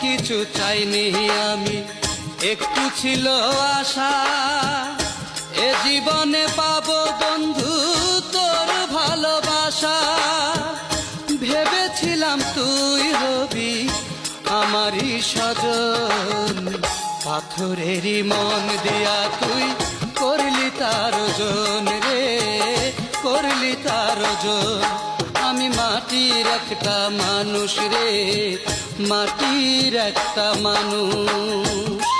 কিছু চাইনি আমি, একটু ছিল আশা এ জীবনে পাবো বন্ধু তোর ভালোবাসা। ভেবেছিলাম তুই হবি আমারই স্বজন, পাথরেরই মন দিয়া তুই করলি তার ওজন রে, করলি তার ওজন। আমি মাটির একটা মানুষ রে, মাটির একটা মানুষ।